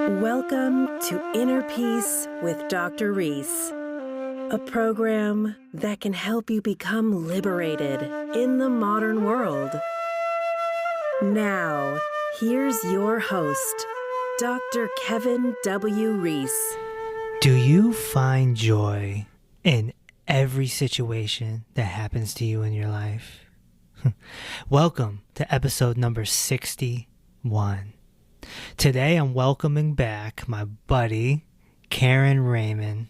Welcome to Inner Peace with Dr. Reese, a program that can help you become liberated in the modern world. Now, here's your host, Dr. Kevin W. Reese. Do you find joy in every situation that happens to you in your life? Welcome to episode number 61. Today I'm welcoming back my buddy, Raymond.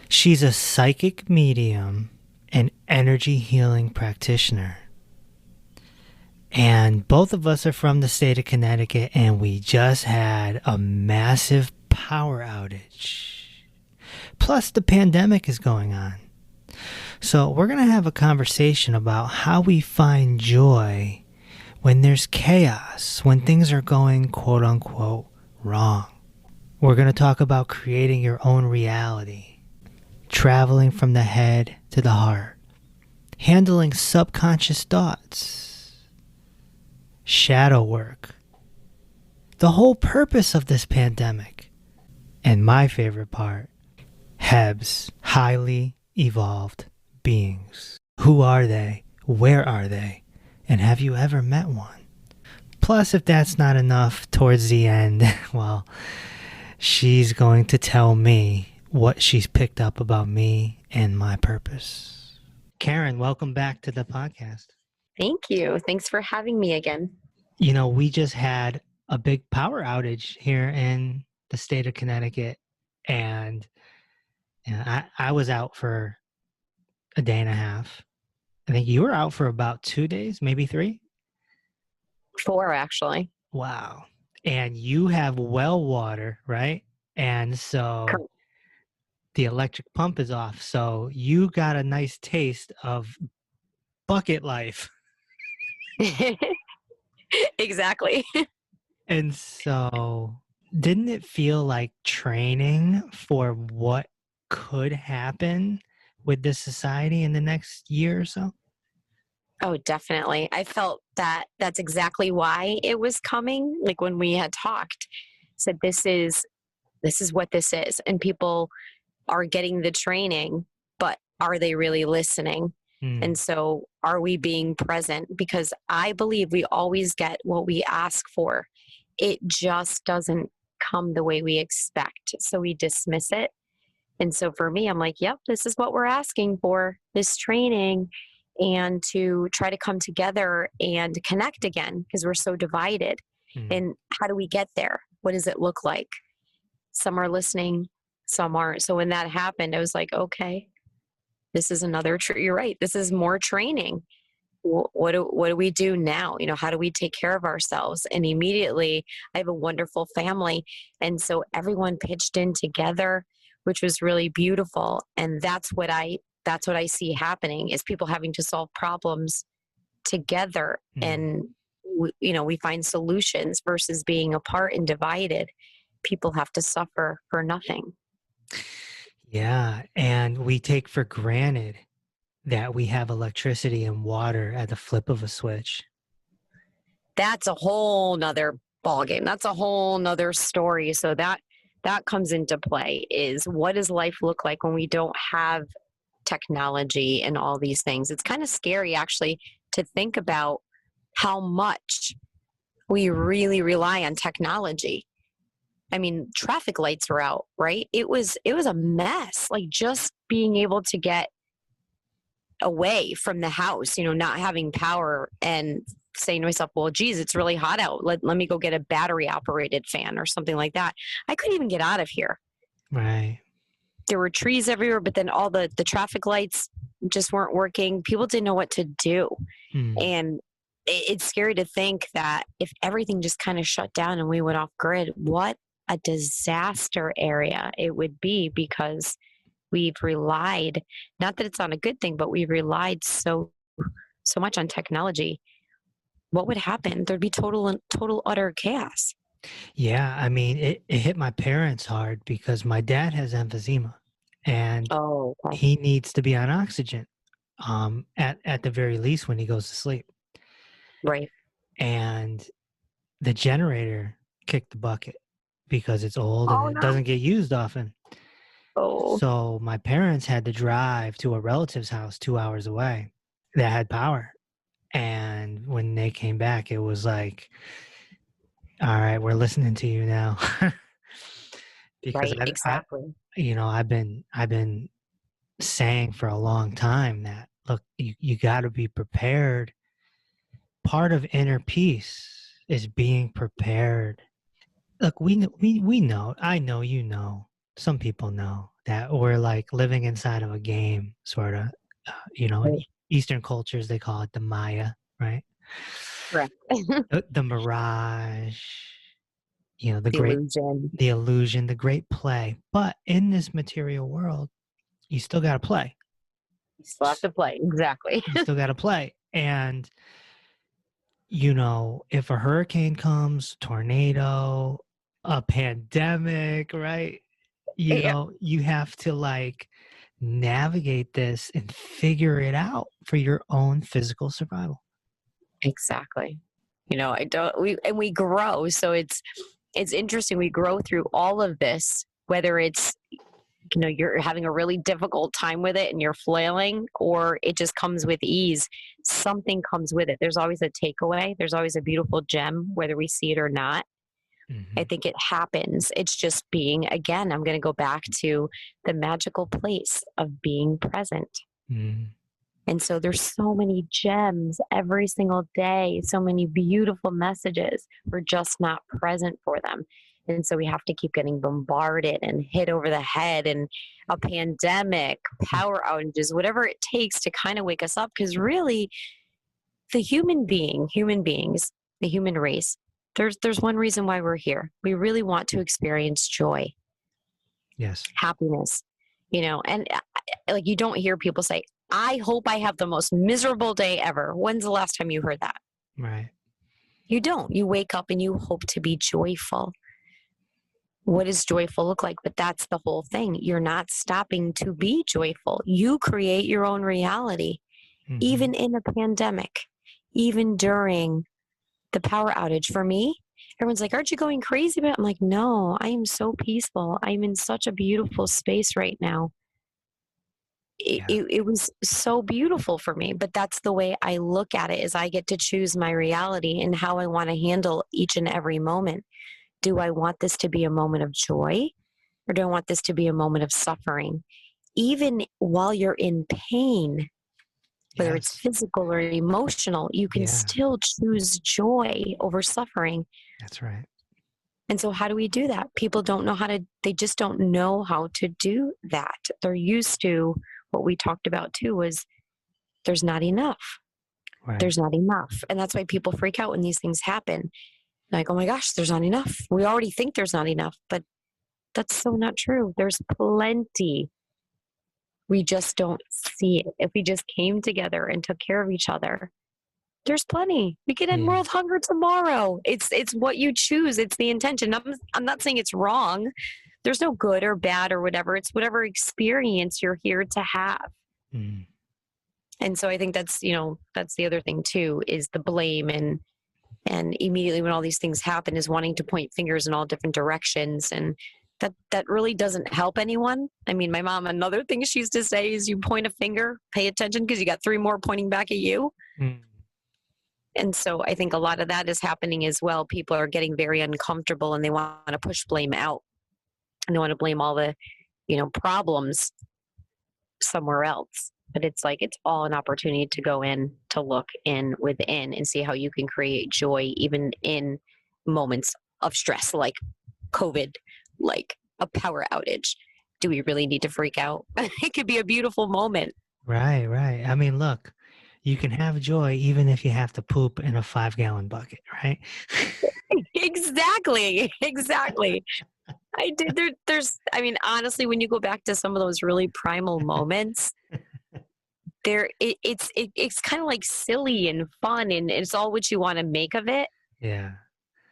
She's a psychic medium and energy healing practitioner. And both of us are from the state of Connecticut, and we just had a massive power outage. Plus, the pandemic is going on. So we're going to have a conversation about how we find joy when there's chaos, when things are going quote unquote wrong. We're going to talk about creating your own reality, traveling from the head to the heart, handling subconscious thoughts, shadow work, the whole purpose of this pandemic, and my favorite part, HEBs, highly evolved beings. Who are they? Where are they? And have you ever met one? Plus, if that's not enough, towards the end, well, she's going to tell me what she's picked up about me and my purpose. Karen, welcome back to the podcast. Thank you. Thanks for having me again. You know, we just had a big power outage here in the state of Connecticut, and I was out for a day and a half. I think you were out for about 2 days, maybe 3? 4, actually. Wow. And you have well water, right? And so Correct. the electric pump is off. So you got a nice taste of bucket life. Exactly. And so didn't it feel like training for what could happen with this society in the next year or so? Oh, definitely. I felt that that's exactly why it was coming. Like when we had talked, said this is what this is. And people are getting the training, but are they really listening? And so are we being present? Because I believe we always get what we ask for. It just doesn't come the way we expect. So we dismiss it. And so for me, I'm like, yep, this is what we're asking for, this training, and to try to come together and connect again because we're so divided. And how do we get there? What does it look like? Some are listening, some aren't. So when that happened, I was like, okay, this is another, you're right. This is more training. What do we do now? You know, how do we take care of ourselves? And immediately I have a wonderful family. And so everyone pitched in together, which was really beautiful. And that's what I see happening is people having to solve problems together. And, we find solutions versus being apart and divided. People have to suffer for nothing. Yeah. And we take for granted that we have electricity and water at the flip of a switch. That's a whole nother ballgame. That's a whole nother story. So that comes into play is what does life look like when we don't have technology and all these things? It's kind of scary actually to think about how much we really rely on technology. I mean, traffic lights were out, right? It was a mess. Like just being able to get away from the house, not having power and saying to myself, well, geez, it's really hot out. Let me go get a battery operated fan or something like that. I couldn't even get out of here. Right. There were trees everywhere, but then all the traffic lights just weren't working. People didn't know what to do. And it's scary to think that if everything just kind of shut down and we went off grid, what a disaster area it would be because we've relied, not that it's not a good thing, but we've relied so much on technology. What would happen? There'd be total utter chaos. Yeah, I mean, it hit my parents hard because my dad has emphysema and he needs to be on oxygen at the very least when he goes to sleep. Right. And the generator kicked the bucket because it's old and Oh, it no. doesn't get used often. Oh, So my parents had to drive to a relative's house 2 hours away that had power. And when they came back, it was like, all right, we're listening to you now. Because right. I, Exactly. I've been saying for a long time that, look, you got to be prepared. Part of inner peace is being prepared. Look, we know, I know, some people know that we're like living inside of a game, sort of. In Right. Eastern cultures, they call it the Maya, right? Correct. The mirage, The illusion. the illusion, the great play. But in this material world, you still got to play. You still have to play. Exactly. You still got to play. And, if a hurricane comes, tornado, a pandemic, right? Yeah. You have to like navigate this and figure it out for your own physical survival. Exactly. We grow. So it's interesting. We grow through all of this, whether it's, you're having a really difficult time with it and you're flailing, or it just comes with ease. Something comes with it. There's always a takeaway. There's always a beautiful gem, whether we see it or not. I think it happens. It's just being, again, I'm going to go back to the magical place of being present. Mm-hmm. And so there's so many gems every single day, so many beautiful messages. We're just not present for them. And so we have to keep getting bombarded and hit over the head, and a pandemic, power outages, whatever it takes to kind of wake us up. Because really, the human beings, the human race, there's one reason why we're here. We really want to experience joy. Yes. Happiness, and like, you don't hear people say, I hope I have the most miserable day ever. When's the last time you heard that? Right. You don't. You wake up and you hope to be joyful. What does joyful look like? But that's the whole thing. You're not stopping to be joyful. You create your own reality, Mm-hmm. even in a pandemic, even during the power outage. For me, everyone's like, aren't you going crazy? But I'm like, no, I am so peaceful. I'm in such a beautiful space right now. It was so beautiful for me. But that's the way I look at it, is I get to choose my reality and how I want to handle each and every moment. Do I want this to be a moment of joy, or do I want this to be a moment of suffering? Even while you're in pain, whether it's physical or emotional, you can still choose joy over suffering. That's right. And so how do we do that? People don't know they just don't know how to do that. They're used to what we talked about too, was there's not enough. Right. There's not enough. And that's why people freak out when these things happen. Like, oh my gosh, there's not enough. We already think there's not enough, but that's so not true. There's plenty. We just don't see it. If we just came together and took care of each other, there's plenty. We could end world hunger tomorrow. It's what you choose. It's the intention. I'm not saying it's wrong. There's no good or bad or whatever. It's whatever experience you're here to have. Mm. And so I think that's the other thing too, is the blame, and immediately when all these things happen, is wanting to point fingers in all different directions. And that really doesn't help anyone. I mean, my mom, another thing she used to say is, you point a finger, pay attention, because you got 3 more pointing back at you. Mm. And so I think a lot of that is happening as well. People are getting very uncomfortable and they want to push blame out, and they want to blame all the, problems somewhere else. But it's like, it's all an opportunity to go in, to look in within and see how you can create joy, even in moments of stress, like COVID, like a power outage. Do we really need to freak out? It could be a beautiful moment. Right. I mean, look, you can have joy even if you have to poop in a 5-gallon bucket, right? Exactly. Honestly, when you go back to some of those really primal moments, it's kind of like silly and fun, and it's all what you want to make of it. Yeah.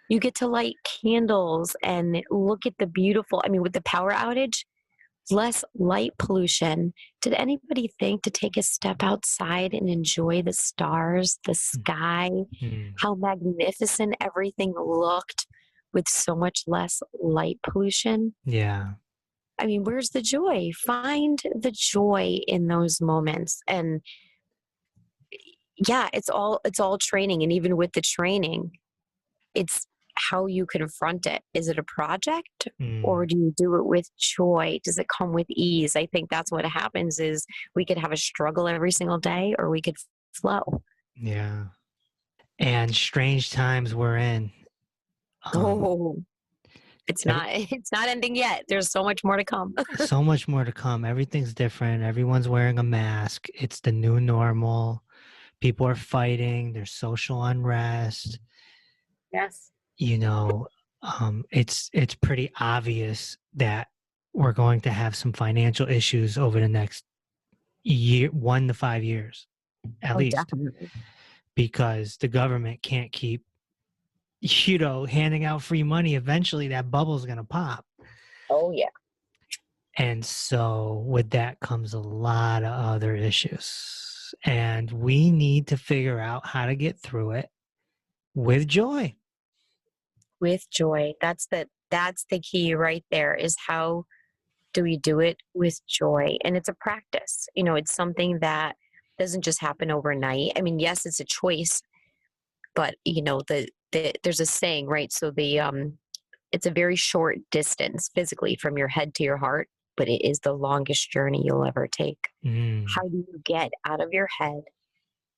You get to light candles and look at the beautiful, with the power outage, less light pollution. Did anybody think to take a step outside and enjoy the stars, the sky, how magnificent everything looked with so much less light pollution. Yeah. I mean, where's the joy? Find the joy in those moments. And yeah, it's all training. And even with the training, it's how you confront it. Is it a project, or Mm, do you do it with joy? Does it come with ease? I think that's what happens is we could have a struggle every single day, or we could flow. yeah. And strange times we're in. Um, Oh, it's every, not it's not ending yet. There's so much more to come. so much more to come. Everything's different. Everyone's wearing a mask. It's the new normal. People are fighting. There's social unrest. Yes. You know, it's pretty obvious that we're going to have some financial issues over the next year, 1 to 5 years, at Oh, least, definitely. because the government can't keep, handing out free money. Eventually, that bubble's going to pop. Oh, yeah. And so with that comes a lot of other issues. And we need to figure out how to get through it with joy. With joy. That's the key right there, is how do we do it with joy? And it's a practice. It's something that doesn't just happen overnight. I mean, yes, it's a choice, but there's a saying, right? So it's a very short distance physically from your head to your heart, but it is the longest journey you'll ever take. Mm, How do you get out of your head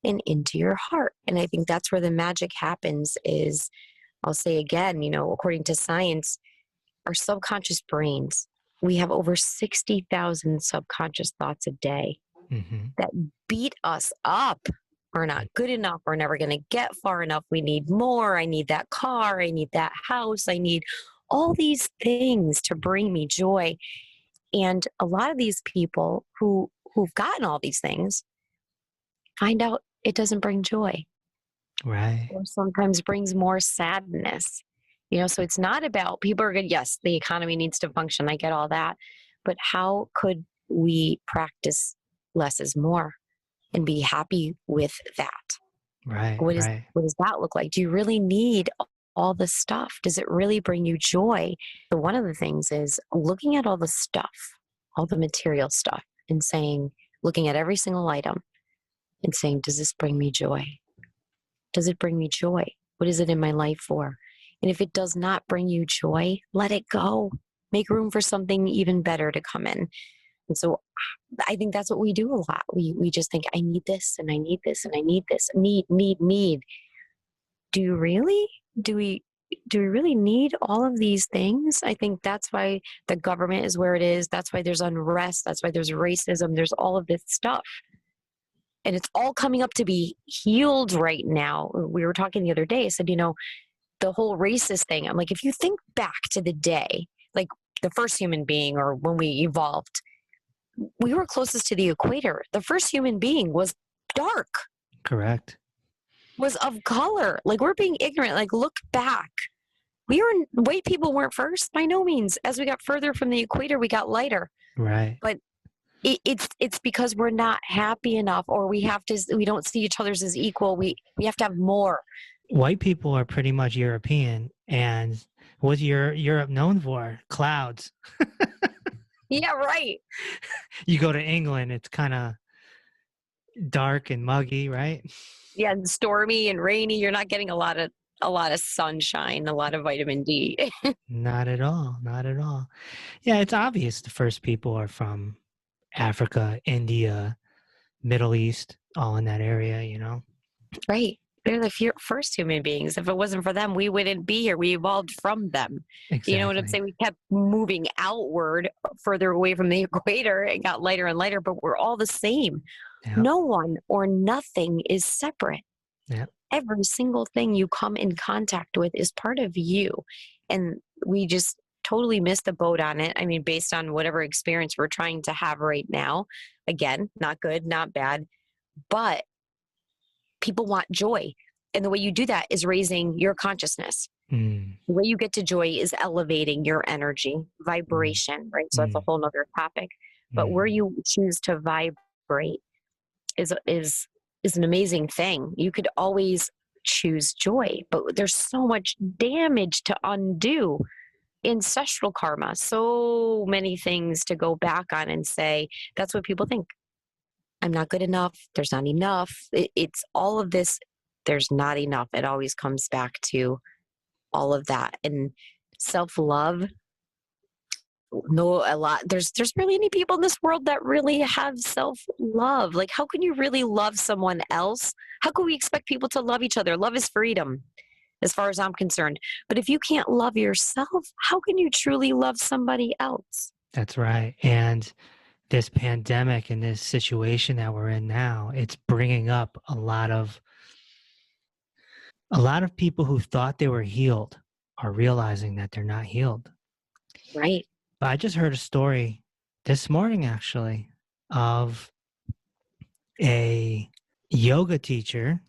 and into your heart? And I think that's where the magic happens is, I'll say again, according to science, our subconscious brains, we have over 60,000 subconscious thoughts a day mhm, that beat us up. We're not good enough. We're never going to get far enough. We need more. I need that car. I need that house. I need all these things to bring me joy. And a lot of these people who've gotten all these things find out it doesn't bring joy, right. or sometimes brings more sadness. So it's not about, people are good. Yes, the economy needs to function. I get all that. But how could we practice less is more and be happy with that? Right, right. What does that look like? Do you really need all the stuff? Does it really bring you joy? So one of the things is looking at all the stuff, all the material stuff, and saying, looking at every single item and saying, does this bring me joy? Does it bring me joy? What is it in my life for? And if it does not bring you joy, let it go. Make room for something even better to come in. And so I think that's what we do a lot. We just think, I need this and I need this and I need this. Need. Do you really? Do we really need all of these things? I think that's why the government is where it is. That's why there's unrest. That's why there's racism. There's all of this stuff. And it's all coming up to be healed right now. We were talking the other day. I said, the whole racist thing. I'm like, if you think back to the day, like the first human being, or when we evolved, we were closest to the equator. The first human being was dark, Correct. was of color. Like, we're being ignorant. Like, look back. White people weren't first by no means. As we got further from the equator, we got lighter. Right. But it's because we're not happy enough, or we don't see each other as equal. We have to have more. White people are pretty much European. And what's Europe known for? Clouds. Yeah, right. You go to England, it's kind of dark and muggy, right? Yeah, and stormy and rainy. You're not getting a lot of sunshine, a lot of vitamin D. Not at all. Not at all. Yeah, it's obvious the first people are from Africa, India, Middle East, all in that area. Right. They're the first human beings. If it wasn't for them, we wouldn't be here. We evolved from them. Exactly. You know what I'm saying? We kept moving outward, further away from the equator. It got lighter and lighter, but we're all the same. Yep. No one or nothing is separate. Yep. Every single thing you come in contact with is part of you. And we just totally missed the boat on it. I mean, based on whatever experience we're trying to have right now. Again, not good, not bad, but people want joy. And the way you do that is raising your consciousness. Mm. The way you get to joy is elevating your energy, vibration, right? So that's a whole nother topic. But where you choose to vibrate is an amazing thing. You could always choose joy. But there's so much damage to undo, ancestral karma, so many things to go back on and say, that's what people think. I'm not good enough. There's not enough. It's all of this. There's not enough. It always comes back to all of that. And self-love, no, a lot. There's really any people in this world that really have self-love. Like, how can you really love someone else? How can we expect people to love each other? Love is freedom, as far as I'm concerned. But if you can't love yourself, how can you truly love somebody else? That's right. And this pandemic and this situation that we're in now, it's bringing up a lot of people who thought they were healed are realizing that they're not healed. Right. But I just heard a story this morning, actually, of a yoga teacher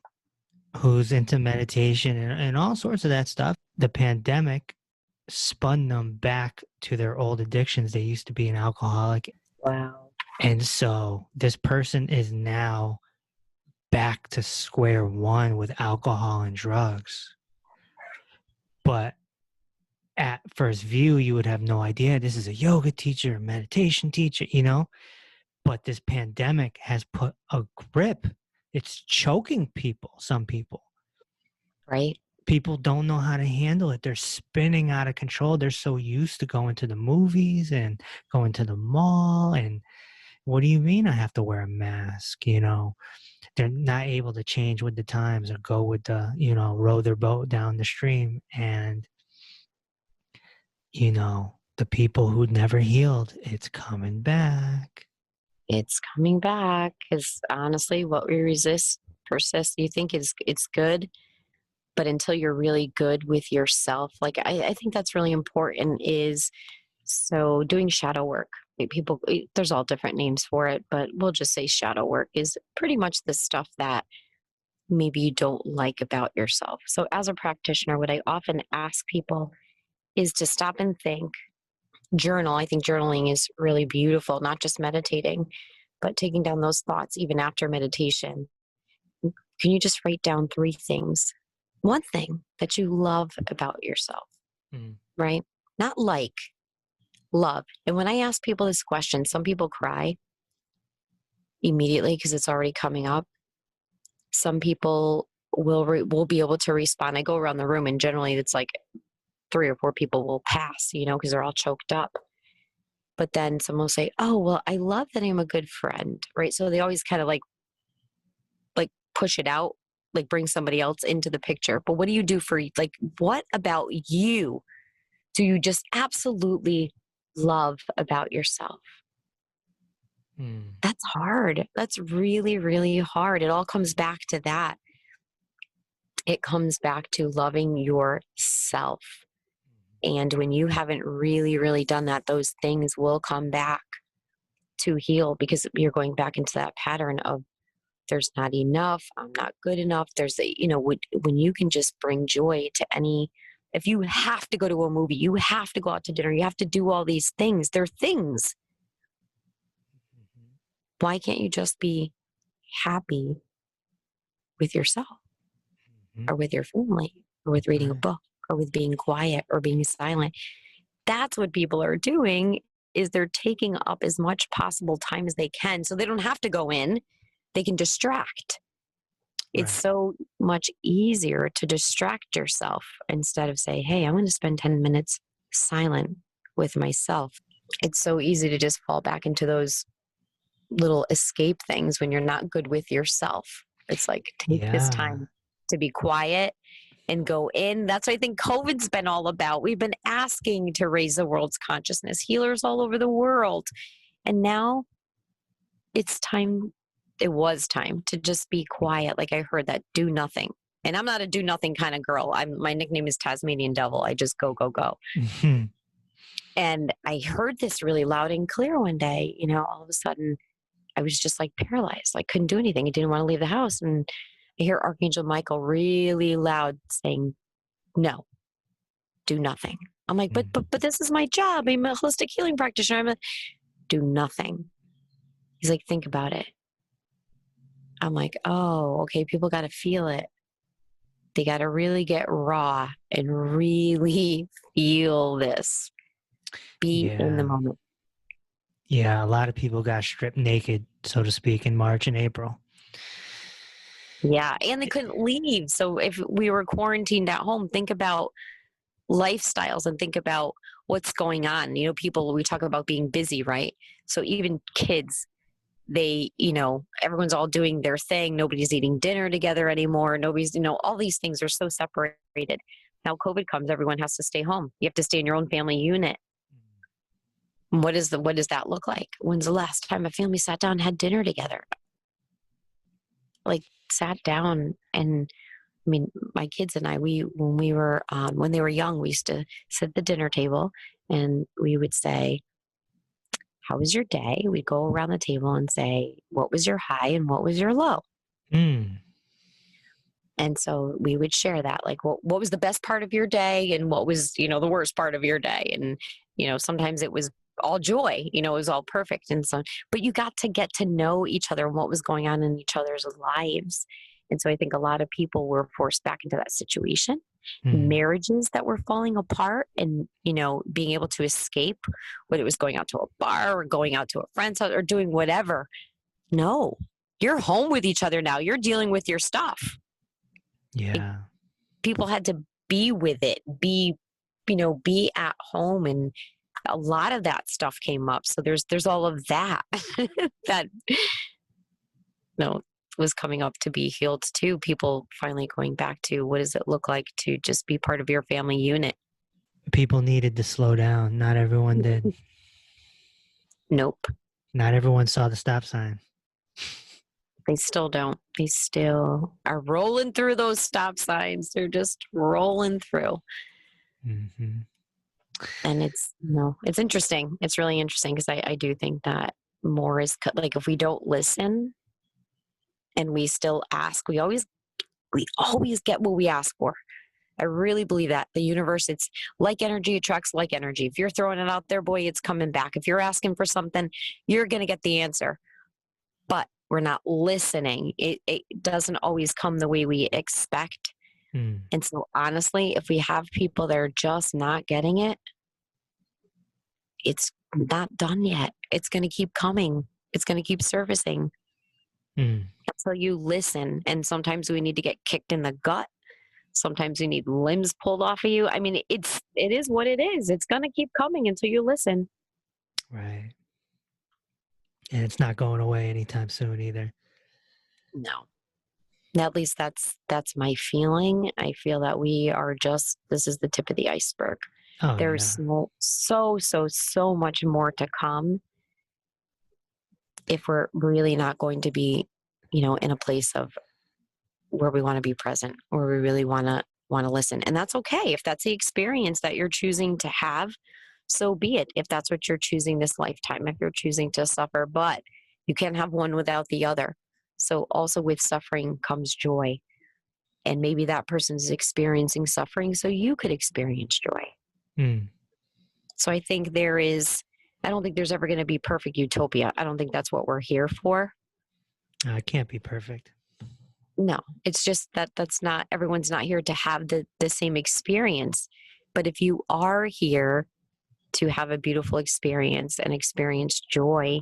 who's into meditation and all sorts of that stuff. The pandemic spun them back to their old addictions. They used to be an alcoholic. Wow. And so this person is now back to square one with alcohol and drugs. But at first view, you would have no idea this is a yoga teacher, a meditation teacher, you know? But this pandemic has put a grip. It's choking people, some people. Right. People don't know how to handle it. They're spinning out of control. They're so used to going to the movies and going to the mall. And what do you mean I have to wear a mask? You know, they're not able to change with the times or go with the, you know, row their boat down the stream. And, you know, the people who never healed, it's coming back. It's coming back, because honestly, what we resist persists. You think it's good, but until you're really good with yourself, like I think that's really important. Is so doing shadow work. Like, people, there's all different names for it, but we'll just say shadow work is pretty much the stuff that maybe you don't like about yourself. So as a practitioner, what I often ask people is to stop and think, journal. I think journaling is really beautiful, not just meditating, but taking down those thoughts even after meditation. Can you just write down 3 things? One thing that you love about yourself, right? Not like, love. And when I ask people this question, some people cry immediately because it's already coming up. Some people will be able to respond. I go around the room, and generally it's like 3 or 4 people will pass, you know, because they're all choked up. But then someone will say, oh, well, I love that I'm a good friend, right? So they always kind of like push it out, like bring somebody else into the picture. But what do you do for, like, what about you do you just absolutely love about yourself? That's hard. That's really, really hard. It all comes back to that. It comes back to loving yourself. And when you haven't really, really done that, those things will come back to heal, because you're going back into that pattern of, there's not enough, I'm not good enough. There's a, you know, when you can just bring joy to any, if you have to go to a movie, you have to go out to dinner, you have to do all these things. They're things. Why can't you just be happy with yourself, or with your family, or with reading a book, or with being quiet, or being silent? That's what people are doing, is they're taking up as much possible time as they can, so they don't have to go in. They can distract. It's so much easier to distract yourself instead of say, hey, I'm going to spend 10 minutes silent with myself. It's so easy to just fall back into those little escape things when you're not good with yourself. It's like, take this time to be quiet and go in. That's what I think COVID's been all about. We've been asking to raise the world's consciousness, healers all over the world. And now it's time. It was time to just be quiet. Like, I heard that, do nothing. And I'm not a do nothing kind of girl. My nickname is Tasmanian Devil. I just go, go, go. And I heard this really loud and clear one day. You know, all of a sudden I was just like paralyzed. I couldn't do anything. I didn't want to leave the house. And I hear Archangel Michael really loud saying, no, do nothing. I'm like, but this is my job. I'm a holistic healing practitioner. I'm like, do nothing. He's like, think about it. I'm like, oh, okay, people got to feel it. They got to really get raw and really feel this. Be in the Yeah. moment. Yeah, a lot of people got stripped naked, so to speak, in March and April. Yeah, and they couldn't leave. So if we were quarantined at home, think about lifestyles and think about what's going on. You know, people, we talk about being busy, right? So even kids, they, everyone's all doing their thing. Nobody's eating dinner together anymore. Nobody's, all these things are so separated. Now COVID comes, everyone has to stay home. You have to stay in your own family unit. What does that look like? When's the last time a family sat down and had dinner together? Like sat down and I mean, my kids and I, when they were young, we used to sit at the dinner table and we would say, how was your day? We'd go around the table and say, what was your high and what was your low? Mm. And so we would share that, like, what was the best part of your day and what was, the worst part of your day? And, sometimes it was all joy, it was all perfect. And so, but you got to get to know each other and what was going on in each other's lives. And so I think a lot of people were forced back into that situation. Marriages that were falling apart and, being able to escape, whether it was going out to a bar or going out to a friend's house or doing whatever. No, you're home with each other now. You're dealing with your stuff. Yeah. People had to be with it, be at home. And a lot of that stuff came up. So there's all of that that was coming up to be healed too. People finally going back to what does it look like to just be part of your family unit. People needed to slow down. Not everyone did. Nope. Not everyone saw the stop sign. They still don't. They still are rolling through those stop signs. They're just rolling through. Mm-hmm. And it's interesting. It's really interesting because I do think that more is like if we don't listen and we still ask, we always get what we ask for. I really believe that the universe, it's like energy attracts like energy. If you're throwing it out there, boy, it's coming back. If you're asking for something, you're going to get the answer. But we're not listening. It doesn't always come the way we expect. And so honestly, if we have people that are just not getting it, it's not done yet. It's going to keep coming. It's going to keep surfacing until you listen. And sometimes we need to get kicked in the gut. Sometimes you need limbs pulled off of you. I mean, it is what it is. It's going to keep coming until you listen. Right. And it's not going away anytime soon either. No. At least that's my feeling. I feel that we are this is the tip of the iceberg. Oh, There's so much more to come if we're really not going to be, in a place of where we want to be present, where we really want to listen. And that's okay. If that's the experience that you're choosing to have, so be it. If that's what you're choosing this lifetime, if you're choosing to suffer, but you can't have one without the other. So also with suffering comes joy. And maybe that person's experiencing suffering so you could experience joy. So I think I don't think there's ever going to be perfect utopia. I don't think that's what we're here for. It can't be perfect. No, it's just everyone's not here to have the same experience. But if you are here to have a beautiful experience and experience joy,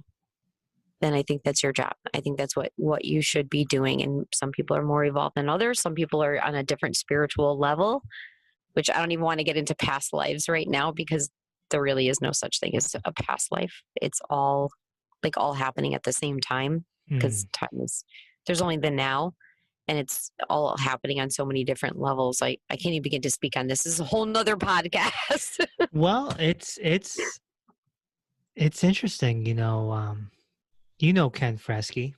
then I think that's your job. I think that's what you should be doing. And some people are more evolved than others. Some people are on a different spiritual level, which I don't even want to get into past lives right now because there really is no such thing as a past life. It's all happening at the same time because there's only the now. And it's all happening on so many different levels. I can't even begin to speak on this. This is a whole nother podcast. Well, it's interesting, Ken Fresky.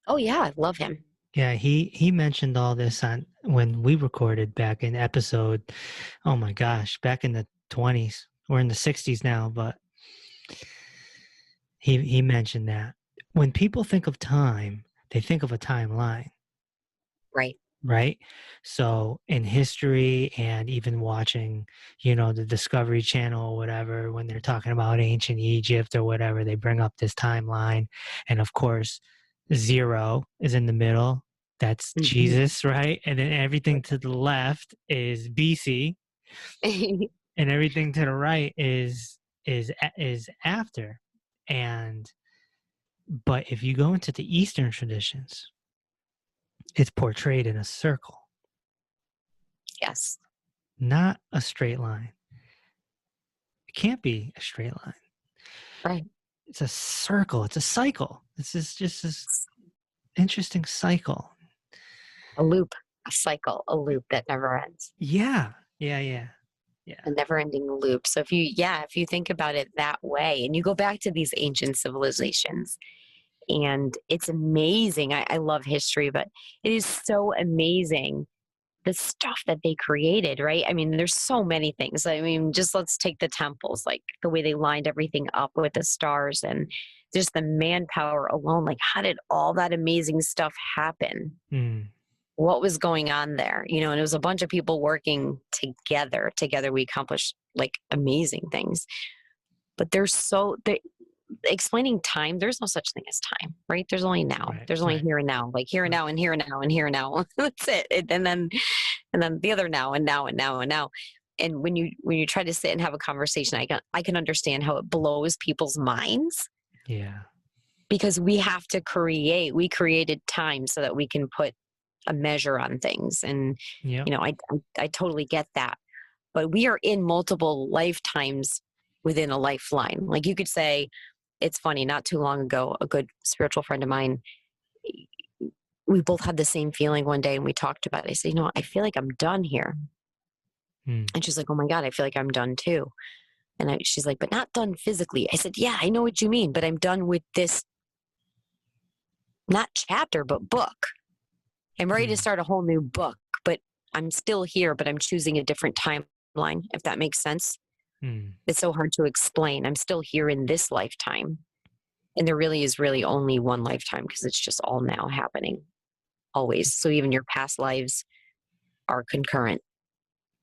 Oh yeah, I love him. Yeah, he mentioned all this when we recorded back in episode, oh my gosh, back in the 20s. We're in the 60s now, but he mentioned that when people think of time, they think of a timeline. Right. So in history and even watching, the Discovery Channel or whatever, when they're talking about ancient Egypt or whatever, they bring up this timeline. And of course, 0 is in the middle. That's Mhm. Jesus, right? And then everything to the left is BC, and everything to the right is after. And but if you go into the Eastern traditions, it's portrayed in a circle, Yes. not a straight line. It can't be a straight line. Right. It's a circle. It's a cycle. This is just this interesting cycle. A loop, a cycle, a loop that never ends. Yeah. A never ending loop. So if you think about it that way and you go back to these ancient civilizations, and it's amazing. I love history, but it is so amazing the stuff that they created, right? I mean, there's so many things. I mean, just let's take the temples, like the way they lined everything up with the stars and just the manpower alone. Like, how did all that amazing stuff happen? Mm, What was going on there? And it was a bunch of people working together. Together, we accomplished like amazing things. But explaining time, there's no such thing as time, right? There's only now. right. There's only Right. here and now, like here and now and here and now and here and now. That's it. And then the other now and now and now and now. And when you try to sit and have a conversation, I can understand how it blows people's minds, Yeah. because we created time so that we can put a measure on things. And Yep. I totally get that. But we are in multiple lifetimes within a lifeline. Like, you could say, it's funny, not too long ago, a good spiritual friend of mine, we both had the same feeling one day and we talked about it. I said, I feel like I'm done here. Mm, And she's like, oh my God, I feel like I'm done too. And she's like, but not done physically. I said, yeah, I know what you mean, but I'm done with this, not chapter, but book. I'm ready to start a whole new book, but I'm still here, but I'm choosing a different timeline, if that makes sense. mm, It's so hard to explain. I'm still here in this lifetime. And there really is only one lifetime, because it's just all now happening always. So even your past lives are concurrent,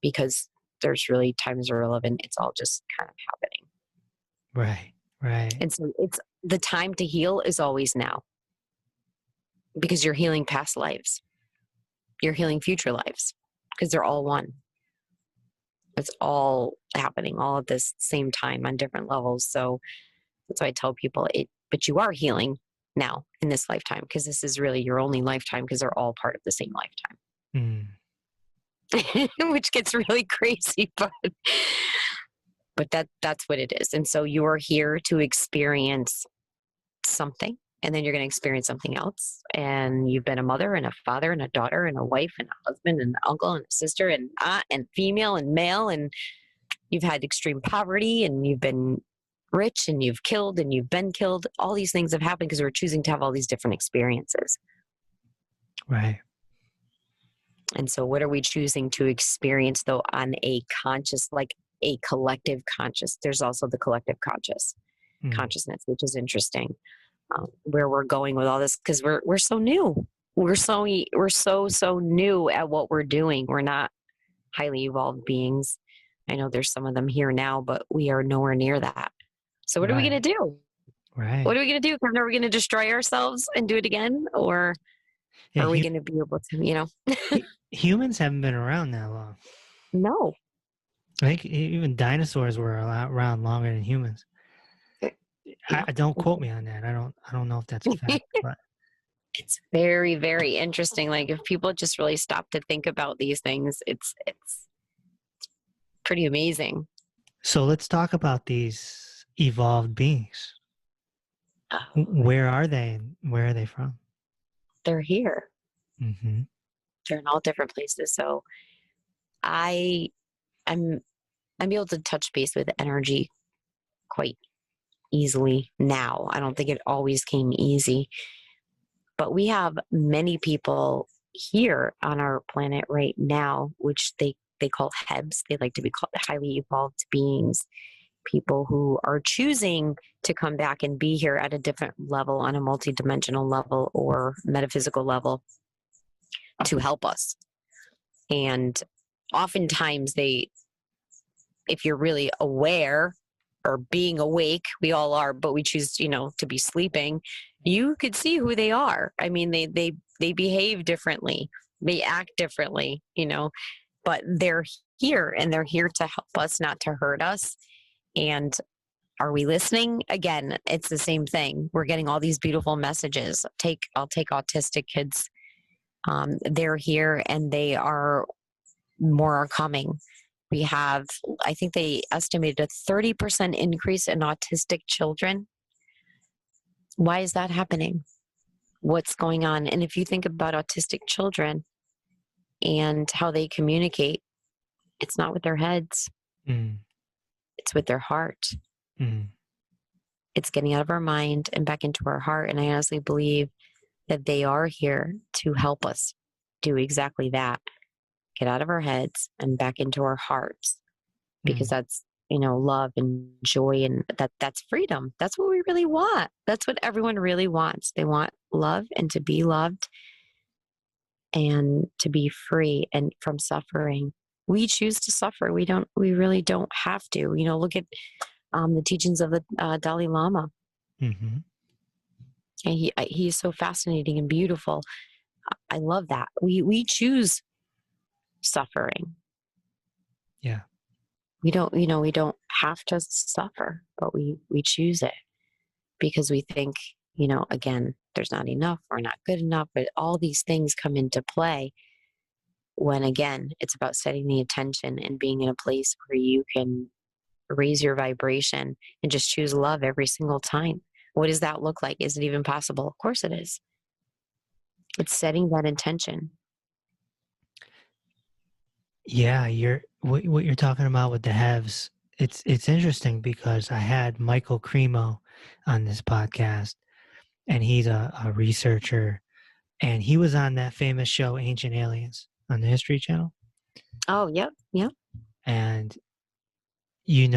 because there's really times irrelevant. It's all just kind of happening. right. Right. And so it's the time to heal is always now, because you're healing past lives. You're healing future lives, because they're all one. It's all happening all at the same time on different levels. So that's why I tell people but you are healing now in this lifetime, because this is really your only lifetime, because they're all part of the same lifetime. Mm, Which gets really crazy, but that's what it is. And so you are here to experience something, and then you're going to experience something else. And you've been a mother and a father and a daughter and a wife and a husband and an uncle and a sister and aunt and female and male, and you've had extreme poverty, and you've been rich, and you've killed, and you've been killed. All these things have happened because we're choosing to have all these different experiences. right. And so what are we choosing to experience, though, on a conscious, like a collective conscious? There's also the collective consciousness, which is interesting, where we're going with all this, because we're so new. We're so new at what we're doing. We're not highly evolved beings. I know there's some of them here now, but we are nowhere near that. So what are we going to do? Right. What are we going to do? Are we going to destroy ourselves and do it again? Or Yeah, are we going to be able to, humans haven't been around that long. No. I think even dinosaurs were around longer than humans. I don't quote me on that. I don't know if that's a fact, but It's very, very interesting. Like, if people just really stop to think about these things, it's pretty amazing. so let's talk about these evolved beings. Where are they? And where are they from? They're here. Mm-hmm. They're in all different places. So I'm able to touch base with energy quite easily now. I don't think it always came easy, but we have many people here on our planet right now, which they call HEBs. They like to be called highly evolved beings, people who are choosing to come back and be here at a different level, on a multidimensional level or metaphysical level, to help us. And oftentimes if you're really aware, or being awake. We all are, but we choose, to be sleeping. You could see who they are. I mean, they behave differently. They act differently, but they're here, and they're here to help us, not to hurt us. And are we listening? Again, it's the same thing. We're getting all these beautiful messages. I'll take autistic kids. They're here, and more are coming. We have, I think they estimated a 30% increase in autistic children. Why is that happening? What's going on? And if you think about autistic children and how they communicate, it's not with their heads. It's with their heart. It's getting out of our mind and back into our heart. And I honestly believe that they are here to help us do exactly that. Get out of our heads and back into our hearts, because that's, love and joy, and that's freedom. That's what we really want. That's what everyone really wants. They want love and to be loved and to be free and from suffering. We choose to suffer. We really don't have to. Look at the teachings of the Dalai Lama. And he is so fascinating and beautiful. I love that. We choose suffering. Yeah. We don't have to suffer, but we choose it because we think, again, there's not enough, we're not good enough, but all these things come into play when, again, it's about setting the intention and being in a place where you can raise your vibration and just choose love every single time. What does that look like? Is it even possible? Of course it is. It's setting that intention. Yeah, what you're talking about with the haves. It's interesting because I had Michael Cremo on this podcast, and he's a researcher, and he was on that famous show Ancient Aliens on the History Channel. Oh, yep. And he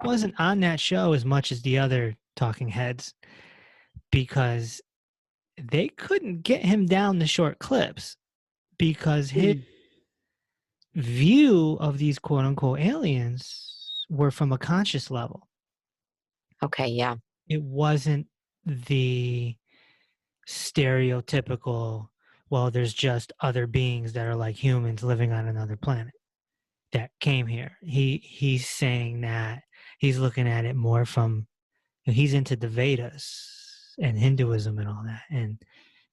wasn't on that show as much as the other talking heads because they couldn't get him down the short clips, because his view of these quote unquote aliens were from a conscious level. Okay, yeah. It wasn't the stereotypical, well, there's just other beings that are like humans living on another planet that came here. He's saying that he's looking at it more from, he's into the Vedas and Hinduism and all that and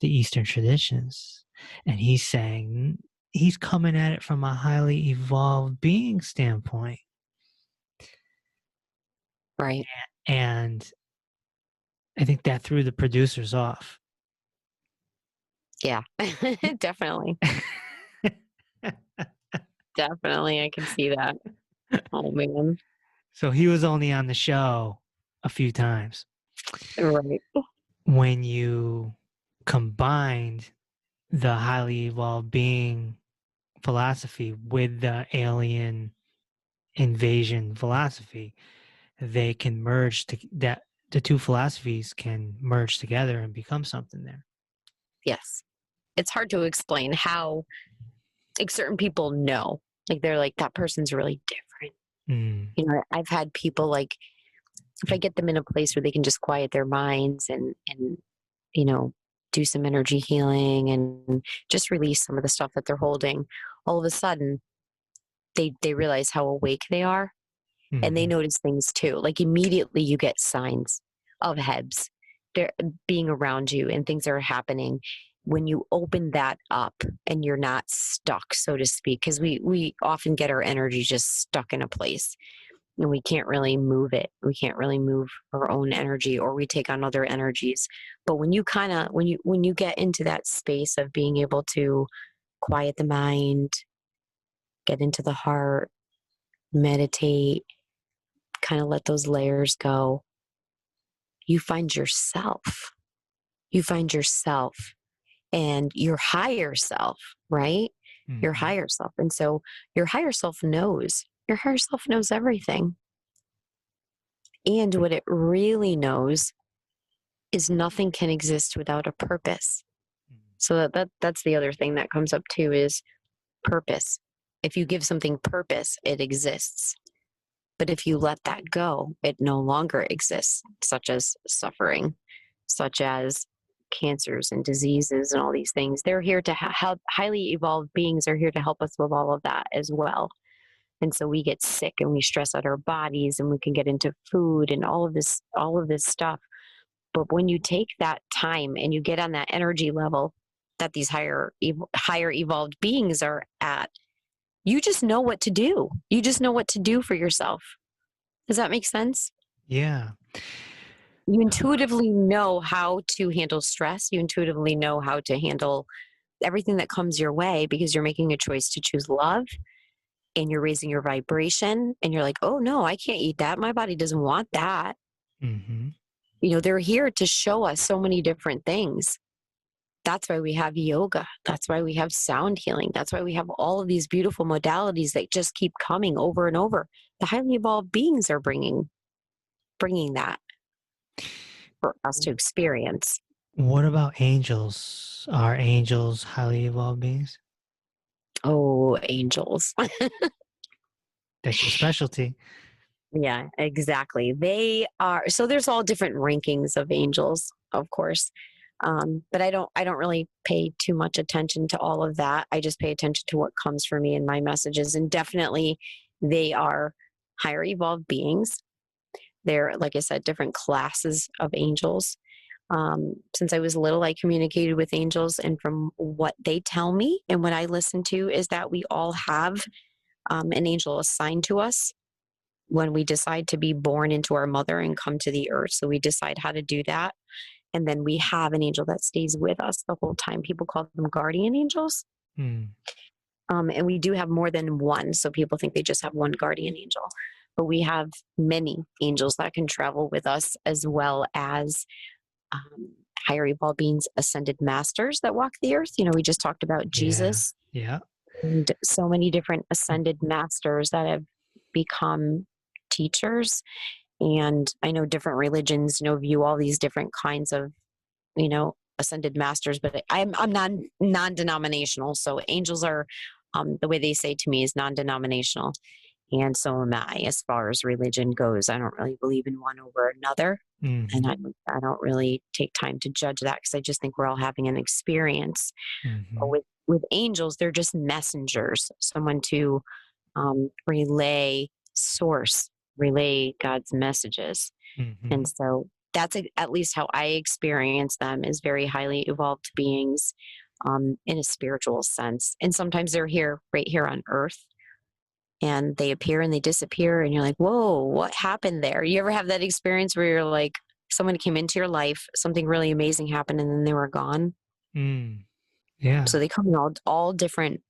the Eastern traditions. And he's saying he's coming at it from a highly evolved being standpoint. Right. And I think that threw the producers off. Yeah, definitely. Definitely, I can see that. Oh, man. So he was only on the show a few times. Right. When you combined the highly evolved being philosophy with the alien invasion philosophy, they can merge that the two philosophies can merge together and become something there. Yes. It's hard to explain how, like, certain people know, like, they're like, that person's really different. I've had people, like, if I get them in a place where they can just quiet their minds and do some energy healing and just release some of the stuff that they're holding, all of a sudden they realize how awake they are, and they notice things too. Like, immediately you get signs of Hebs. They're being around you and things are happening when you open that up and you're not stuck, so to speak, because we often get our energy just stuck in a place and we can't really move it. We can't really move our own energy, or we take on other energies. But when you when you get into that space of being able to quiet the mind, get into the heart, meditate, kind of let those layers go, you find yourself. You find yourself and your higher self, right? Your higher self. And so your higher self knows. Your higher self knows everything. And what it really knows is nothing can exist without a purpose. So that's the other thing that comes up too, is purpose. If you give something purpose, it exists. But if you let that go, it no longer exists, such as suffering, such as cancers and diseases and all these things. They're here to help. Highly evolved beings are here to help us with all of that as well. And so we get sick and we stress out our bodies, and we can get into food and all of this stuff. But when you take that time and you get on that energy level that these higher evolved beings are at, you just know what to do. You just know what to do for yourself. Does that make sense? Yeah. You intuitively know how to handle stress. You intuitively know how to handle everything that comes your way, because you're making a choice to choose love, and you're raising your vibration, and you're like, oh no, I can't eat that. My body doesn't want that. Mm-hmm. They're here to show us so many different things. That's why we have yoga. That's why we have sound healing. That's why we have all of these beautiful modalities that just keep coming over and over. The highly evolved beings are bringing that for us to experience. What about angels? Are angels highly evolved beings? Oh, angels. That's your specialty. Yeah, exactly. They are. So there's all different rankings of angels, of course. But I don't really pay too much attention to all of that. I just pay attention to what comes for me in my messages. And definitely they are higher evolved beings. They're, like I said, different classes of angels. Since I was little, I communicated with angels, and from what they tell me and what I listen to is that we all have an angel assigned to us when we decide to be born into our mother and come to the earth. So we decide how to do that. And then we have an angel that stays with us the whole time. People call them guardian angels. Mm. And we do have more than one. So people think they just have one guardian angel. But we have many angels that can travel with us, as well as higher evolved beings, ascended masters that walk the earth. We just talked about Jesus. Yeah. And so many different ascended masters that have become teachers. And I know different religions, view all these different kinds of, ascended masters, but I'm non-denominational. So angels are, the way they say to me, is non-denominational. And so am I, as far as religion goes. I don't really believe in one over another. Mm-hmm. And I don't really take time to judge that, because I just think we're all having an experience. Mm-hmm. But with angels, they're just messengers, someone to relay God's messages. Mm-hmm. And so that's at least how I experience them, as very highly evolved beings in a spiritual sense. And sometimes they're right here on earth, and they appear and they disappear, and you're like, whoa, what happened there? You ever have that experience where you're like, someone came into your life, something really amazing happened, and then they were gone? Mm. Yeah. So they come in all different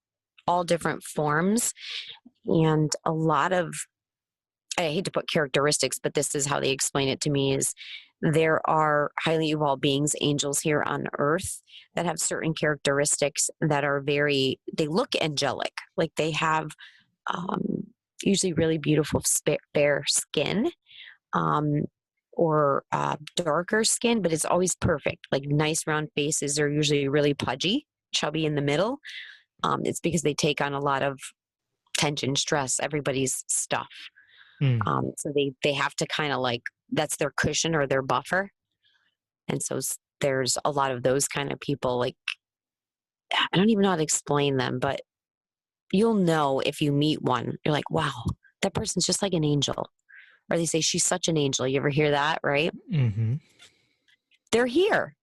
forms, and a lot of, I hate to put characteristics, but this is how they explain it to me, is there are highly evolved beings, angels here on earth, that have certain characteristics that are they look angelic. Like they have usually really beautiful fair skin, or darker skin, but it's always perfect. Like nice round faces are usually really pudgy, chubby in the middle. It's because they take on a lot of tension, stress, everybody's stuff. Mm. So they have to kind of like, that's their cushion or their buffer. And so there's a lot of those kind of people. Like, I don't even know how to explain them, but you'll know if you meet one. You're like, wow, that person's just like an angel. Or they say, she's such an angel. You ever hear that, right? Mm-hmm. They're here.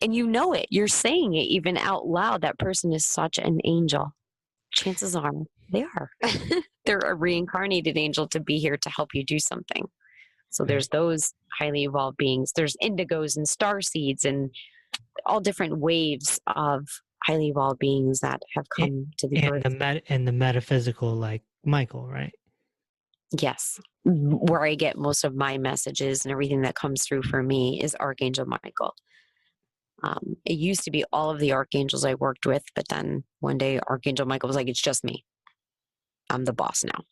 And you know it. You're saying it even out loud. That person is such an angel. Chances are they are. They're a reincarnated angel to be here to help you do something. So there's those highly evolved beings. There's indigos and star seeds and all different waves of highly evolved beings that have come to the earth. And the metaphysical, like Michael, right? Yes. Where I get most of my messages and everything that comes through for me is Archangel Michael. It used to be all of the archangels I worked with, but then one day Archangel Michael was like, it's just me. I'm the boss now.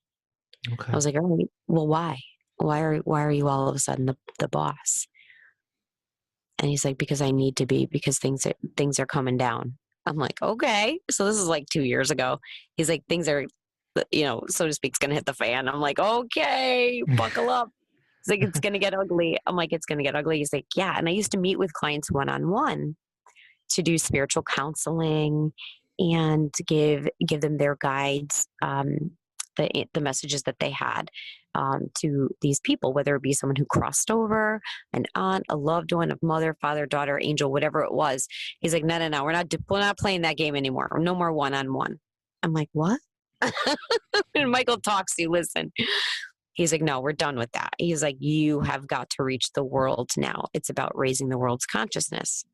Okay. I was like, all right, well, why? Why are you all of a sudden the boss? And he's like, because I need to be, because things are coming down. I'm like, okay. So this is like 2 years ago. He's like, things are so to speak, is going to hit the fan. I'm like, okay, buckle up. He's like, it's going to get ugly. I'm like, it's going to get ugly. He's like, yeah. And I used to meet with clients one-on-one to do spiritual counseling and give them their guides, the messages that they had to these people, whether it be someone who crossed over, an aunt, a loved one, a mother, father, daughter, angel, whatever it was. He's like, no, we're not playing that game anymore. No more one-on-one. I'm like, what? And Michael talks to you, listen. He's like, no, we're done with that. He's like, you have got to reach the world now. It's about raising the world's consciousness.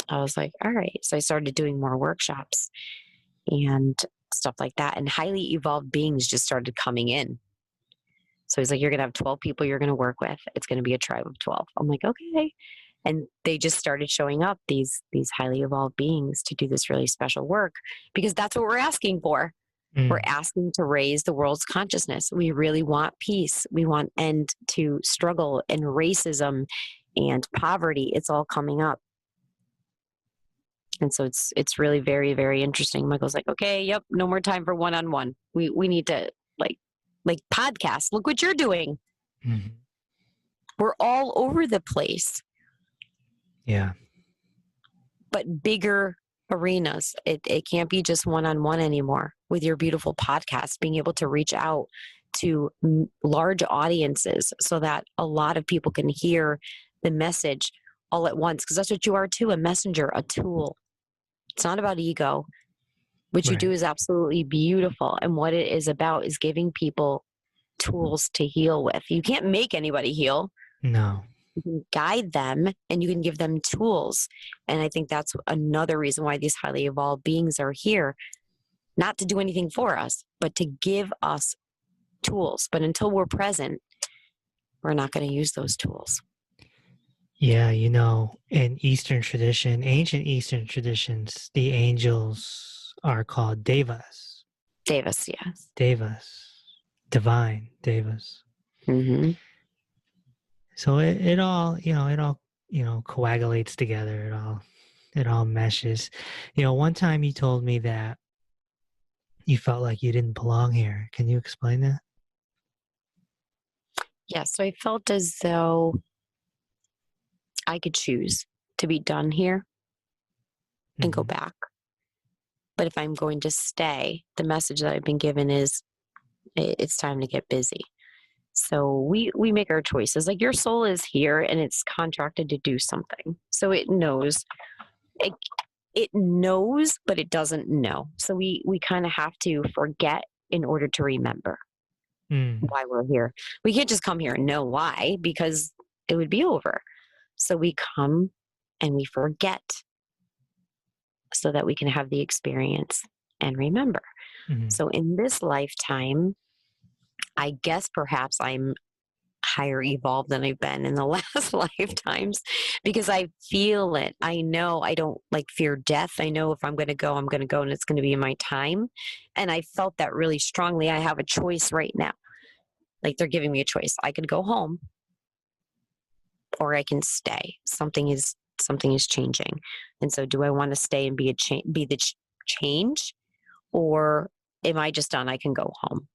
I was like, all right. So I started doing more workshops and stuff like that. And highly evolved beings just started coming in. So he's like, you're going to have 12 people you're going to work with. It's going to be a tribe of 12. I'm like, okay. And they just started showing up, these highly evolved beings, to do this really special work, because that's what we're asking for. We're asking to raise the world's consciousness. We really want peace. We want end to struggle and racism and poverty. It's all coming up. And so it's really very, very interesting. Michael's like, okay, yep, no more time for one-on-one. We need to like podcasts. Look what you're doing. Mm-hmm. We're all over the place. Yeah. But bigger arenas. It can't be just one-on-one anymore. With your beautiful podcast, being able to reach out to large audiences so that a lot of people can hear the message all at once, because that's what you are too, a messenger, a tool. It's not about ego. What you do is absolutely beautiful. And what it is about is giving people tools to heal with. You can't make anybody heal. No. You can guide them and you can give them tools. And I think that's another reason why these highly evolved beings are here. Not to do anything for us, but to give us tools. But until we're present, we're not going to use those tools. Yeah, in Eastern tradition, ancient Eastern traditions, the angels are called devas. Davis, yes. Devas. Divine devas. Mm-hmm. So it all coagulates together. It all meshes. One time you told me that you felt like you didn't belong here. Can you explain that? Yeah, so I felt as though I could choose to be done here and go back. But if I'm going to stay, the message that I've been given is it's time to get busy. So we make our choices. Like, your soul is here and it's contracted to do something. So it knows. It knows, but it doesn't know. So we kind of have to forget in order to remember why we're here. We can't just come here and know why, because it would be over. So we come and we forget so that we can have the experience and remember. Mm-hmm. So in this lifetime, I guess perhaps I'm higher evolved than I've been in the last lifetimes, because I feel it. I know I don't fear death. I know if I'm going to go, I'm going to go, and it's going to be my time. And I felt that really strongly. I have a choice right now. Like, they're giving me a choice. I could go home or I can stay. Something is changing. And so do I want to stay and be the change, or am I just done? I can go home.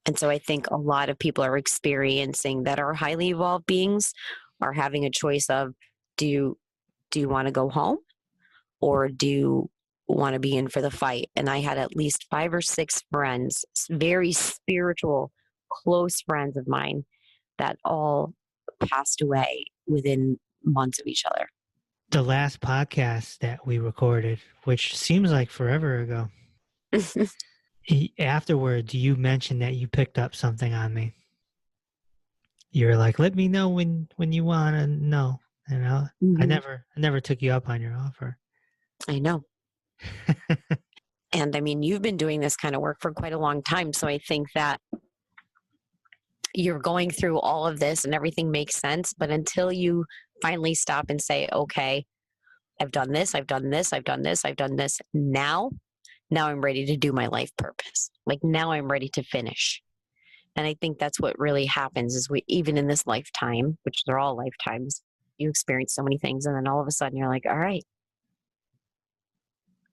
And so I think a lot of people are experiencing that our highly evolved beings are having a choice of, do you want to go home, or do you want to be in for the fight? And I had at least 5 or 6 friends, very spiritual, close friends of mine, that all passed away within months of each other. The last podcast that we recorded, which seems like forever ago, afterwards, you mentioned that you picked up something on me. You're like, let me know when you want to know. Mm-hmm. I never took you up on your offer. I know. And I mean, you've been doing this kind of work for quite a long time. So I think that you're going through all of this and everything makes sense. But until you finally stop and say, okay, I've done this, I've done this, I've done this, I've done this. Now I'm ready to do my life purpose. Like, now I'm ready to finish. And I think that's what really happens is even in this lifetime, which they're all lifetimes, you experience so many things. And then all of a sudden you're like, all right,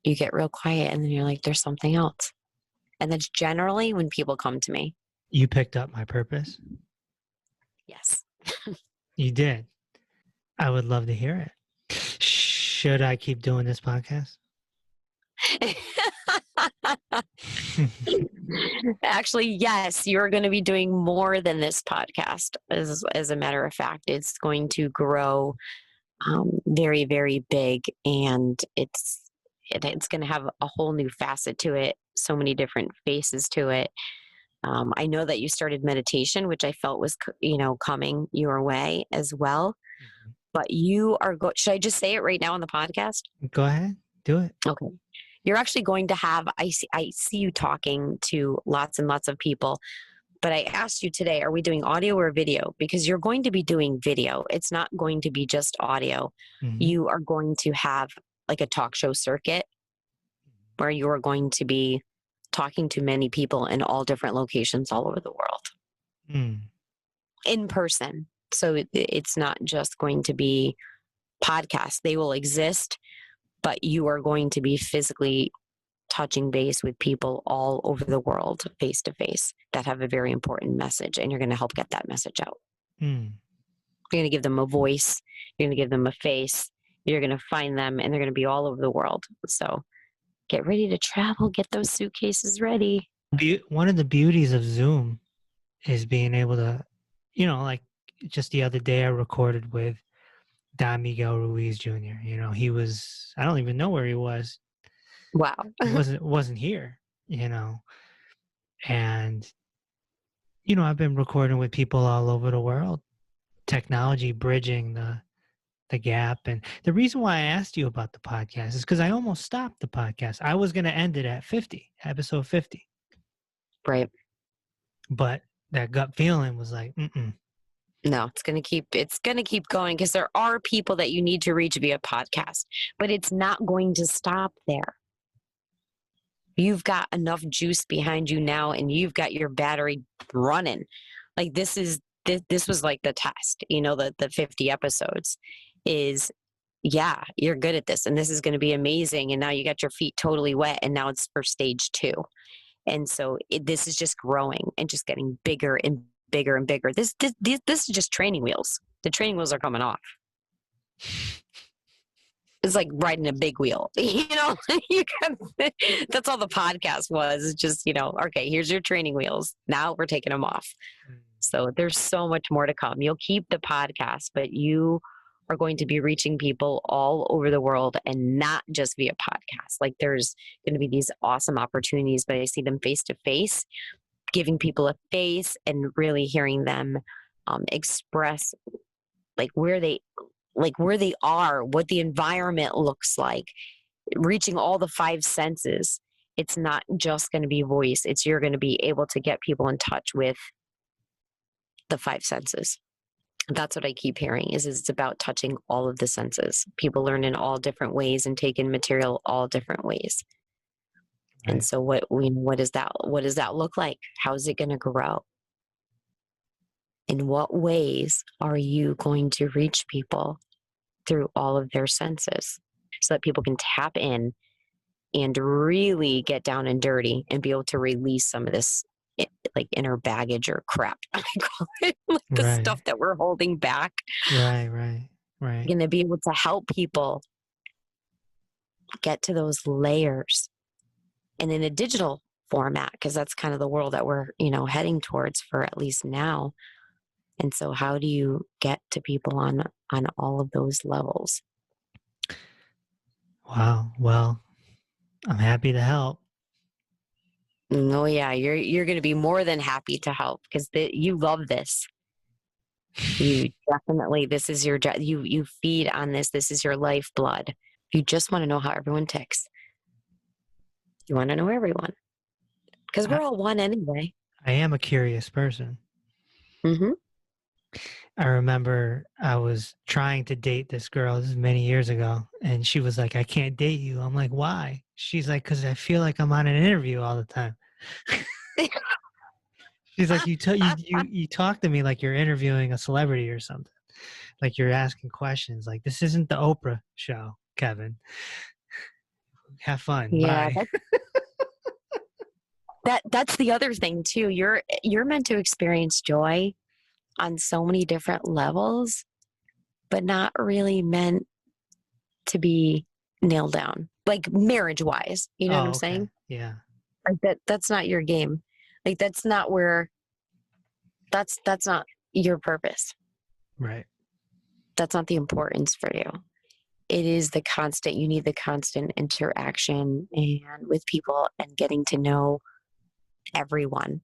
you get real quiet and then you're like, there's something else. And that's generally when people come to me. You picked up my purpose. Yes. You did. I would love to hear it. Should I keep doing this podcast? Actually, yes, you're going to be doing more than this podcast. As a matter of fact, it's going to grow very, very big, and it's going to have a whole new facet to it. So many different faces to it. I know that you started meditation, which I felt was, coming your way as well. Mm-hmm. But you are should I just say it right now on the podcast? Go ahead. Do it. Okay. You're actually going to have, I see you talking to lots and lots of people, but I asked you today, are we doing audio or video? Because you're going to be doing video. It's not going to be just audio. Mm-hmm. You are going to have like a talk show circuit where you are going to be talking to many people in all different locations all over the world in person. So it's not just going to be podcasts. They will exist, but you are going to be physically touching base with people all over the world, face to face, that have a very important message, and you're going to help get that message out. You're going to give them a voice. You're going to give them a face. You're going to find them, and they're going to be all over the world. So get ready to travel. Get those suitcases ready. One of the beauties of Zoom is being able to, like just the other day I recorded with Don Miguel Ruiz Jr. He was, I don't even know where he was. Wow. He wasn't here, and, I've been recording with people all over the world, technology bridging the gap. And the reason why I asked you about the podcast is because I almost stopped the podcast. I was going to end it at episode 50. Right. But that gut feeling was like, No, it's going to keep going, because there are people that you need to reach via podcast, but it's not going to stop there. You've got enough juice behind you now, and you've got your battery running. Like this was like the test, the 50 episodes is, yeah, you're good at this, and this is going to be amazing. And now you got your feet totally wet, and now it's for stage 2. And so this is just growing and just getting bigger and bigger and bigger. This is just training wheels. The training wheels are coming off. It's like riding a big wheel, that's all the podcast was. It's just, okay, here's your training wheels. Now we're taking them off. So there's so much more to come. You'll keep the podcast, but you are going to be reaching people all over the world, and not just via podcast. Like there's going to be these awesome opportunities, but I see them face to face, giving people a face and really hearing them express where they are, what the environment looks like, reaching all the 5 senses. It's not just going to be voice. You're going to be able to get people in touch with the 5 senses. That's what I keep hearing is it's about touching all of the senses. People learn in all different ways and take in material all different ways. Right. And so what does that look like? How is it going to grow? In what ways are you going to reach people through all of their senses, so that people can tap in and really get down and dirty and be able to release some of this inner baggage or crap, I call it, the stuff that we're holding back. Right. You're going to be able to help people get to those layers, and in a digital format, because that's kind of the world that we're, heading towards for at least now. And so how do you get to people on all of those levels? Wow. Well, I'm happy to help. Oh yeah, you're going to be more than happy to help, because you love this. You definitely, this is your job. You feed on this. This is your lifeblood. You just want to know how everyone ticks. You want to know everyone, because we're all one anyway. I am a curious person. Mm-hmm. I remember I was trying to date this girl, this is many years ago, and she was like, I can't date you. I'm like, why? She's like, because I feel like I'm on an interview all the time. She's like, you talk to me like you're interviewing a celebrity or something. Like you're asking questions. Like, this isn't the Oprah show, Kevin. Have fun. Yeah, Bye. that's the other thing too. You're meant to experience joy on so many different levels, but not really meant to be nailed down. Like marriage wise. You know what I'm Oh, okay. saying? Yeah. Like that's not your game. Like that's not where that's not your purpose. Right. That's not the importance for you. It is the constant, you need the constant interaction and with people and getting to know everyone.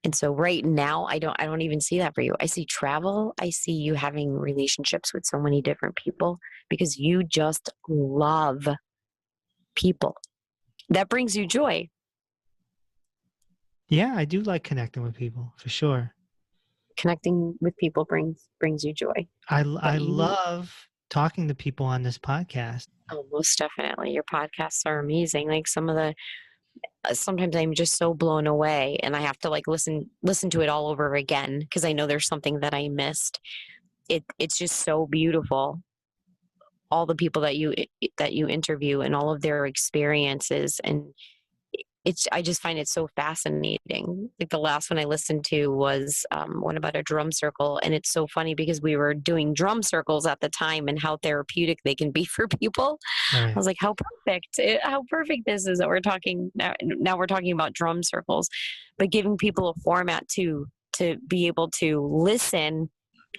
And so right now I don't even see that for you. I see travel. I see you having relationships with so many different people because you just love people. That brings you joy. Yeah, I do like connecting with people for sure. Connecting with people brings you joy. I You love talking to people on this podcast. Oh, most definitely. Your podcasts are amazing. Like some of the sometimes I'm just so blown away and I have to like listen to it all over again because I know there's something that I missed. It's just so beautiful. All the people that you interview and all of their experiences and it's I just find it so fascinating. Like the last one I listened to was one about a drum circle, and it's so funny because we were doing drum circles at the time and how therapeutic they can be for people. I Right. was like, how perfect this is that we're talking now. Now we're talking about drum circles, but giving people a format to be able to listen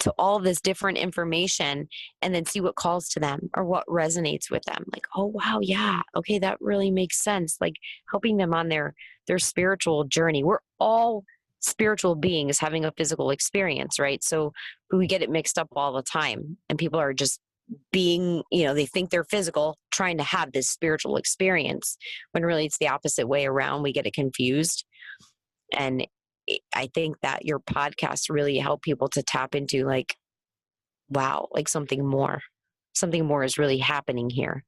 to all this different information and then see what calls to them or what resonates with them. Like, oh wow, yeah, okay, that really makes sense. Like helping them on their spiritual journey. We're all spiritual beings having a physical experience, right? So we get it mixed up all the time, and people are just being, they think they're physical, trying to have this spiritual experience when really it's the opposite way around. We get it confused. And I think that your podcast really help people to tap into like, wow, like something more is really happening here.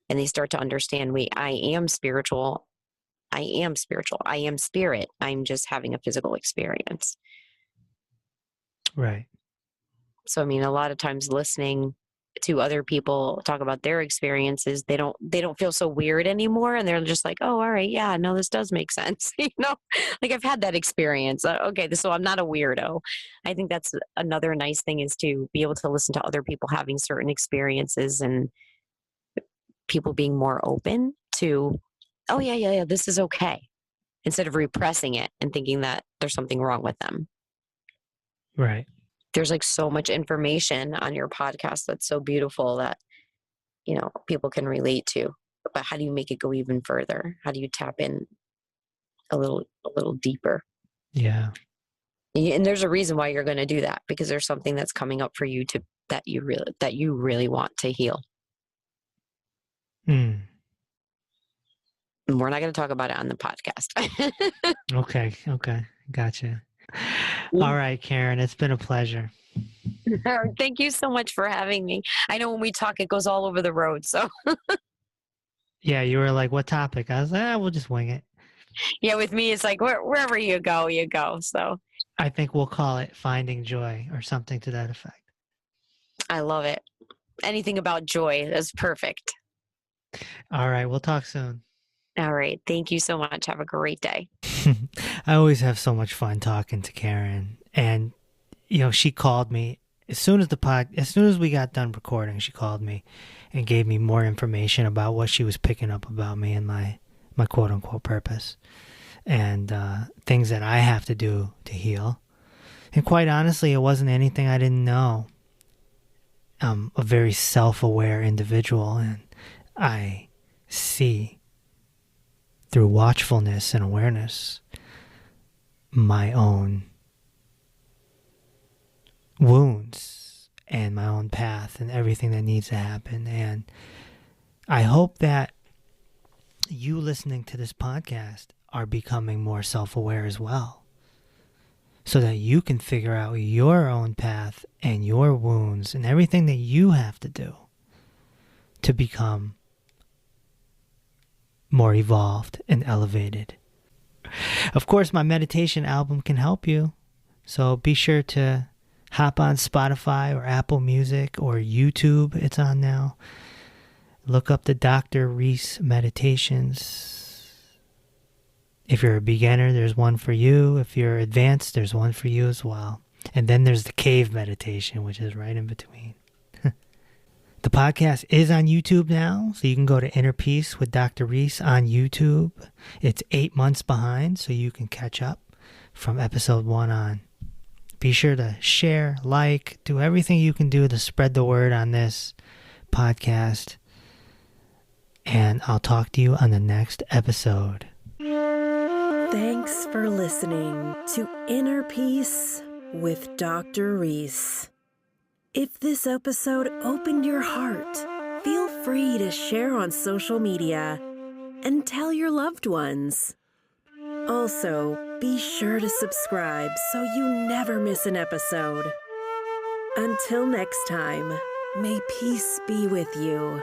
And they start to understand, wait, I am spiritual. I am spiritual. I am spirit. I'm just having a physical experience. Right. So, I mean, a lot of times listening to other people talk about their experiences, they don't feel so weird anymore. And they're just like, oh, all right. Yeah, no, this does make sense. Like I've had that experience. Okay. So I'm not a weirdo. I think that's another nice thing is to be able to listen to other people having certain experiences and people being more open to, oh yeah, this is okay. Instead of repressing it and thinking that there's something wrong with them. Right. There's like so much information on your podcast that's so beautiful that people can relate to, but how do you make it go even further? How do you tap in a little deeper? Yeah. And there's a reason why you're going to do that, because there's something that's coming up for you that you really want to heal. Mm. And we're not going to talk about it on the podcast. Okay. Gotcha. All right, Karen, it's been a pleasure. Thank you so much for having me. I know when we talk, it goes all over the road. So Yeah, you were like, what topic? I was like, we'll just wing it. yeah, with me, it's like wherever you go, you go. So I think we'll call it Finding Joy or something to that effect. I love it. Anything about joy is perfect. All right, we'll talk soon. All right. Thank you so much. Have a great day. I always have so much fun talking to Karen. And, she called me as soon as we got done recording, she called me and gave me more information about what she was picking up about me and my quote unquote purpose and things that I have to do to heal. And quite honestly, it wasn't anything I didn't know. I'm a very self-aware individual, and I see through watchfulness and awareness my own wounds and my own path and everything that needs to happen. And I hope that you listening to this podcast are becoming more self-aware as well, so that you can figure out your own path and your wounds and everything that you have to do to become more evolved and elevated. Of course, my meditation album can help you, so be sure to hop on Spotify or Apple Music or YouTube. It's on now. Look up the Dr. Reese meditations. If you're a beginner, there's one for you. If you're advanced, there's one for you as well. And then there's the cave meditation, which is right in between. The podcast is on YouTube now, so you can go to Inner Peace with Dr. Reese on YouTube. It's 8 months behind, so you can catch up from episode 1 on. Be sure to share, like, do everything you can do to spread the word on this podcast. And I'll talk to you on the next episode. Thanks for listening to Inner Peace with Dr. Reese. If this episode opened your heart, feel free to share on social media and tell your loved ones. Also, be sure to subscribe so you never miss an episode. Until next time, may peace be with you.